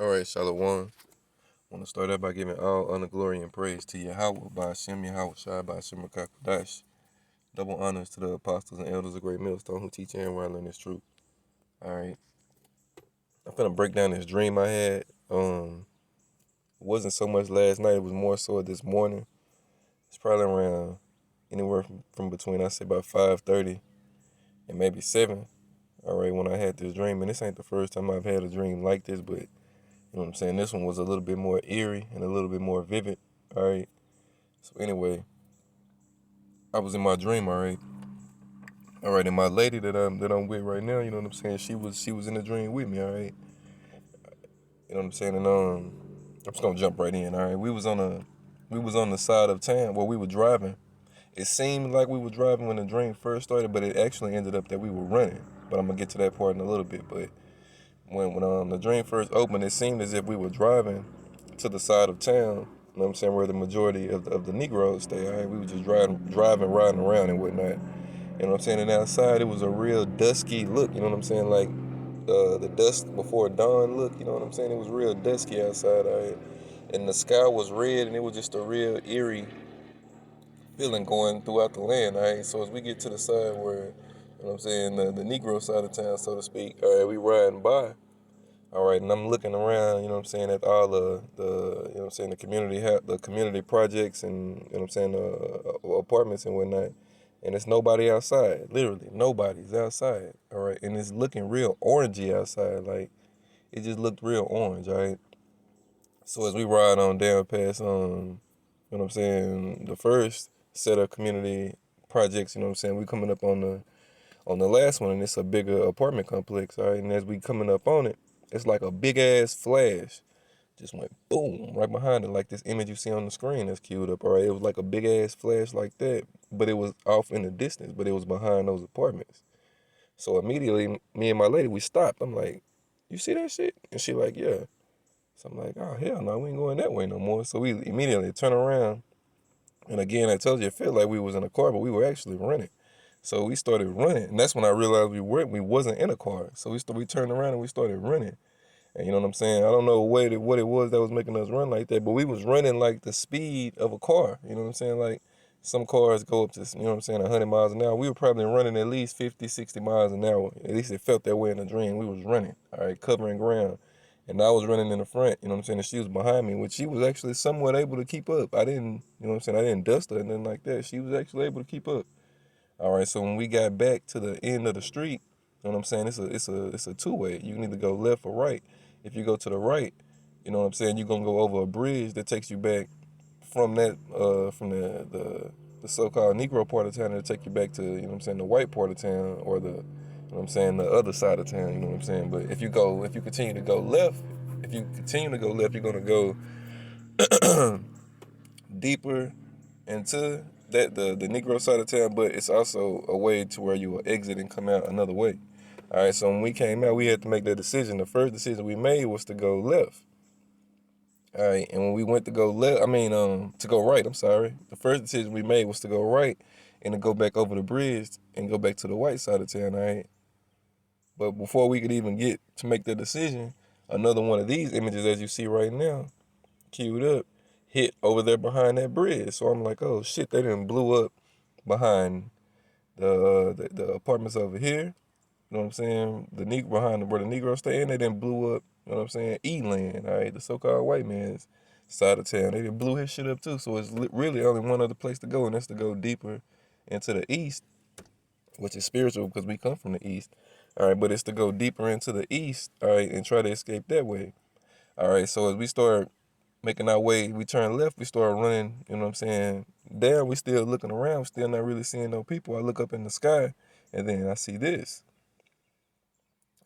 All right, Shalom. I want to start out by giving all honor, glory, and praise to Yahweh by Hashem, Yahweh Shai, by Hashem Rakakadash. Double honors to the apostles and elders of Great Millstone who teach and where I learn this truth. All right, I'm finna break down this dream I had. It wasn't so much last night, it was more so this morning. It's probably around anywhere from between, I say, about 5:30 and maybe 7. All right, when I had this dream, and this ain't the first time I've had a dream like this, but you know what I'm saying? This one was a little bit more eerie and a little bit more vivid. All right. So anyway, I was in my dream. All right. All right. And my lady that I'm with right now, you know what I'm saying? She was in the dream with me. All right. You know what I'm saying? And I'm just gonna jump right in. All right. We was on the side of town where we were driving. It seemed like we were driving when the dream first started, but it actually ended up that we were running. But I'm gonna get to that part in a little bit. But when the dream first opened, it seemed as if we were driving to the side of town, you know what I'm saying, where the majority of the Negroes stay. All right, we were just driving, riding around and whatnot. You know what I'm saying? And outside, it was a real dusky look. You know what I'm saying? Like the dusk before dawn look. You know what I'm saying? It was real dusky outside. All right, and the sky was red, and it was just a real eerie feeling going throughout the land. All right, so as we get to the side where, you know what I'm saying, the Negro side of town, so to speak. All right, we riding by. All right, and I'm looking around, you know what I'm saying, at all the you know what I'm saying, the community projects and, you know what I'm saying, apartments and whatnot. And it's nobody outside, literally, nobody's outside, all right? And it's looking real orangey outside, like, it just looked real orange, all right? So as we ride on down past, you know what I'm saying, the first set of community projects, you know what I'm saying, we coming up on the last one, and it's a bigger apartment complex, all right? And as we coming up on it, it's like a big ass flash just went boom right behind it, like this image you see on the screen that's queued up. All right, it was like a big ass flash like that, but it was off in the distance, but it was behind those apartments. So immediately, me and my lady, we stopped. I'm like, "You see that shit?" And she like, "Yeah." So I'm like, "Oh hell no, we ain't going that way no more." So we immediately turn around, and again, I told you it felt like we was in a car, but we were actually running. So we started running, and that's when I realized we wasn't in a car. So we turned around and we started running. And you know what I'm saying? I don't know what it was that was making us run like that, but we was running like the speed of a car. You know what I'm saying? Like some cars go up to, you know what I'm saying, 100 miles an hour. We were probably running at least 50, 60 miles an hour. At least it felt that way in the dream. We was running, all right, covering ground. And I was running in the front, you know what I'm saying? And she was behind me, which she was actually somewhat able to keep up. I didn't, you know what I'm saying? I didn't dust her or nothing like that. She was actually able to keep up. All right, so when we got back to the end of the street, you know what I'm saying? It's a two-way. You can either go left or right. If you go to the right, you know what I'm saying, you're gonna go over a bridge that takes you back from the so-called Negro part of town, to take you back to, you know what I'm saying, the white part of town, or you know what I'm saying, the other side of town, you know what I'm saying? But if you continue to go left, you're gonna go deeper into the Negro side of town, but it's also a way to where you will exit and come out another way. All right, so when we came out, we had to make that decision. The first decision we made was to go left. All right, and when we went to go left, to go right. I'm sorry. The first decision we made was to go right and to go back over the bridge and go back to the white side of town. All right, but before we could even get to make that decision, another one of these images, as you see right now, queued up, hit over there behind that bridge. So I'm like, oh shit, they didn't blew up behind the apartments over here. You know what I'm saying? Behind where the Negro stay in, they didn't blew up. You know what I'm saying? E-land, all right, the so-called white man's side of town. They didn't blew his shit up too. So it's really only one other place to go, and that's to go deeper into the east, which is spiritual because we come from the east. All right, but it's to go deeper into the east, all right, and try to escape that way. All right, so as we start making our way, we turn left, we start running, you know what I'm saying? Down, we still looking around, still not really seeing no people. I look up in the sky, and then I see this.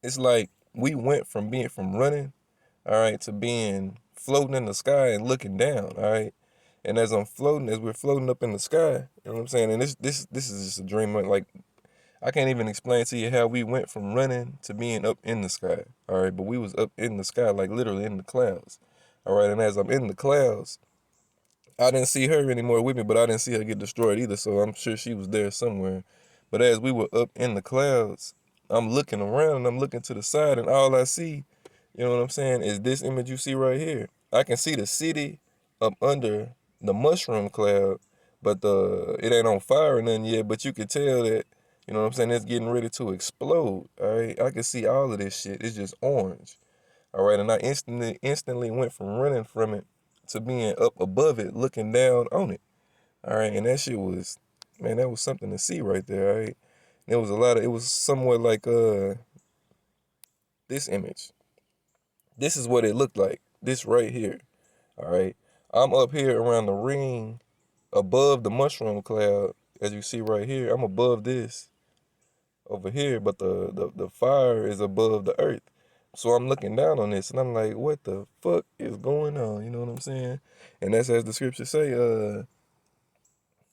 It's like we went from running, all right, to being floating in the sky and looking down, all right. And as we're floating up in the sky, you know what I'm saying? And this is just a dream. Like, I can't even explain to you how we went from running to being up in the sky, all right. But we was up in the sky, like literally in the clouds, all right. And as I'm in the clouds, I didn't see her anymore with me, but I didn't see her get destroyed either. So I'm sure she was there somewhere. But as we were up in the clouds, I'm looking around and I'm looking to the side, and all I see, you know what I'm saying, is this image you see right here. I can see the city up under the mushroom cloud, but it ain't on fire or nothing yet, but you can tell that, you know what I'm saying, it's getting ready to explode, all right? I can see all of this shit. It's just orange, all right? And I instantly went from running from it to being up above it, looking down on it, all right? And that shit was, man, that was something to see right there, all right? There was it was somewhat like this image. This is what it looked like. This right here. All right. I'm up here around the ring above the mushroom cloud. As you see right here, I'm above this over here, but the fire is above the earth. So I'm looking down on this and I'm like, what the fuck is going on? You know what I'm saying? And that's as the scriptures say, the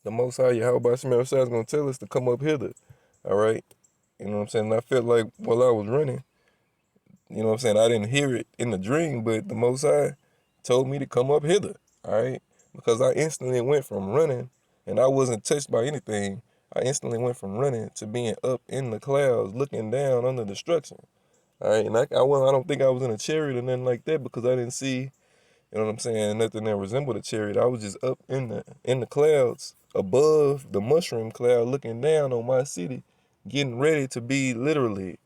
most high Yahweh Shemel is gonna tell us to come up hither. All right. You know what I'm saying? And I felt like while I was running, you know what I'm saying? I didn't hear it in the dream, but the Most High told me to come up hither, all right? Because I instantly went from running, and I wasn't touched by anything. I instantly went from running to being up in the clouds, looking down under destruction, all right? And I don't think I was in a chariot or nothing like that because I didn't see, you know what I'm saying, nothing that resembled a chariot. I was just up in the clouds, above the mushroom cloud, looking down on my city, getting ready to be literally,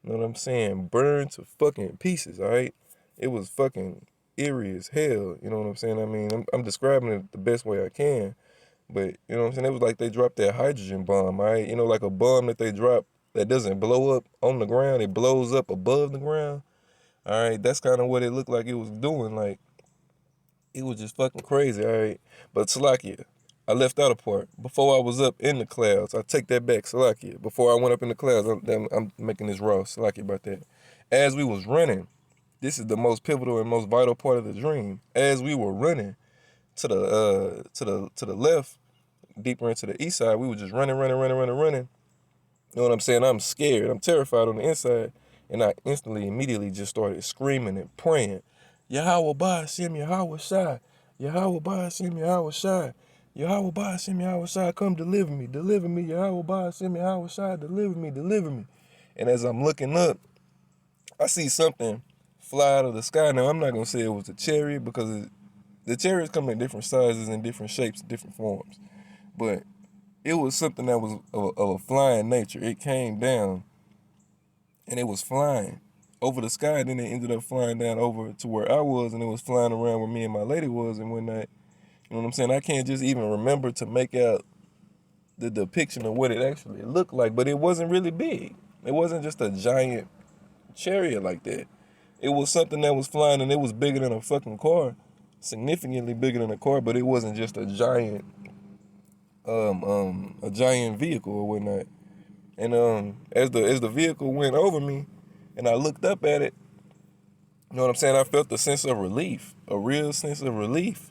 you know what I'm saying, burned to fucking pieces, all right? It was fucking eerie as hell, you know what I'm saying? I mean, I'm describing it the best way I can, but, you know what I'm saying? It was like they dropped that hydrogen bomb, all right? You know, like a bomb that they drop that doesn't blow up on the ground, it blows up above the ground, all right? That's kind of what it looked like it was doing, like, it was just fucking crazy, all right? But Salakia, I left out a part. Before I was up in the clouds, I take that back, Salakia. Before I went up in the clouds, I'm making this raw, Salakia about that. As we was running, this is the most pivotal and most vital part of the dream. As we were running to the left, deeper into the east side, we were just running. You know what I'm saying? I'm scared. I'm terrified on the inside. And I instantly, immediately just started screaming and praying. Yahweh Ba'ashem, Yahweh Shai. Yahweh Ba'ashem, Yahweh Shai. Yahweh Ba'ashem, Yahweh Shai, come deliver me. Deliver me. Yahweh Ba'ashem, Yahweh Shai, deliver me. Deliver me. And as I'm looking up, I see something fly out of the sky. Now, I'm not going to say it was a chariot because the chariots come in different sizes and different shapes, different forms. But it was something that was of a flying nature. It came down and it was flying over the sky. Then it ended up flying down over to where I was, and it was flying around where me and my lady was and whatnot. You know what I'm saying? I can't just even remember to make out the depiction of what it actually looked like, but it wasn't really big. It wasn't just a giant chariot like that. It was something that was flying, and it was bigger than a fucking car, significantly bigger than a car, but it wasn't just a giant vehicle or whatnot. And as the vehicle went over me and I looked up at it, you know what I'm saying, I felt a sense of relief, a real sense of relief.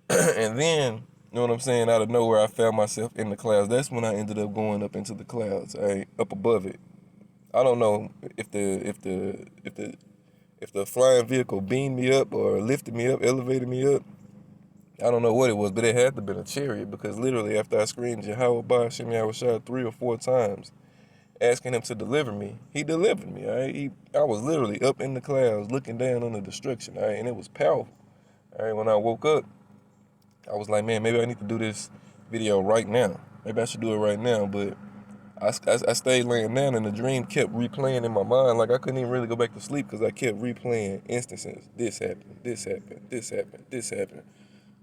And then, you know what I'm saying, out of nowhere I found myself in the clouds. That's when I ended up going up into the clouds, up above it. I don't know if the flying vehicle beamed me up or lifted me up, elevated me up. I don't know what it was, but it had to have been a chariot because literally after I screamed Yahweh Ba'ashem Yahweh Shai 3 or 4 times, asking him to deliver me, he delivered me, all right? I was literally up in the clouds looking down on the destruction, all right? And it was powerful, all right? When I woke up, I was like, man, maybe I need to do this video right now. Maybe I should do it right now, but I stayed laying down and the dream kept replaying in my mind. Like I couldn't even really go back to sleep because I kept replaying instances. This happened, this happened, this happened, this happened.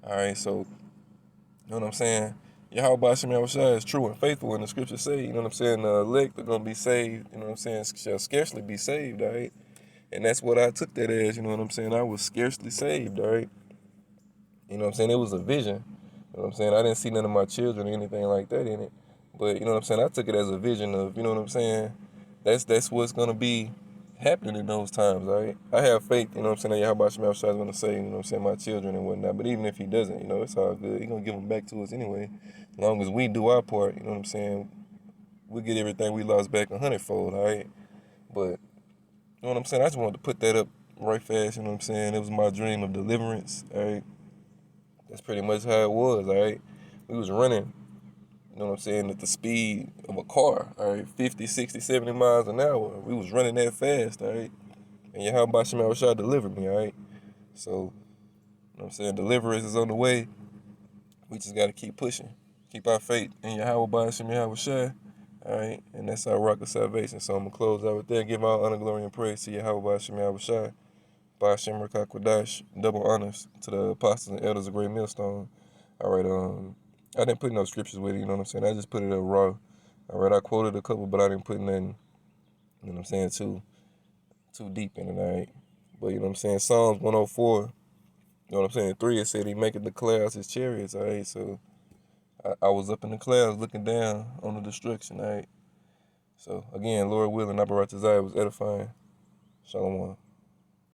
All right, so you know what I'm saying? Yahweh Ba'ashem Yahushua is true and faithful, and the scriptures say, you know what I'm saying, the elect are going to be saved, you know what I'm saying, shall scarcely be saved, all right? And that's what I took that as, you know what I'm saying? I was scarcely saved, all right? You know what I'm saying? It was a vision, you know what I'm saying? I didn't see none of my children or anything like that in it, but you know what I'm saying? I took it as a vision of, you know what I'm saying? That's what's going to be happening in those times, all right? I have faith, you know what I'm saying, that Yahweh Shemel is going to save, you know what I'm saying, my children and whatnot. But even if he doesn't, you know, it's all good. He's going to give them back to us anyway. As long as we do our part, you know what I'm saying, we get everything we lost back 100-fold, all right? But, you know what I'm saying, I just wanted to put that up right fast, you know what I'm saying? It was my dream of deliverance, all right? That's pretty much how it was, all right? We was running, you know what I'm saying, at the speed of a car, all right? 50, 60, 70 miles an hour. We was running that fast, all right? And Yahweh Shem Yahushua delivered me, all right? So, you know what I'm saying? Deliverance is on the way. We just got to keep pushing. Keep our faith in Yahweh Shem Yahushua, all right? And that's our rock of salvation. So I'm going to close out with that. Give all honor, glory, and praise to Yahweh Shem Yahushua. Ba'ashem Rakakwadash, double honors to the apostles and elders of Great Millstone. All right, I didn't put no scriptures with it, you know what I'm saying? I just put it up raw. All right, I quoted a couple, but I didn't put nothing, you know what I'm saying, too deep in it, all right? But, you know what I'm saying, Psalms 104, you know what I'm saying, 3, it said he maketh the clouds his chariots, all right? So I was up in the clouds looking down on the destruction, all right? So, again, Lord willing, Abarat was edifying. Shalom.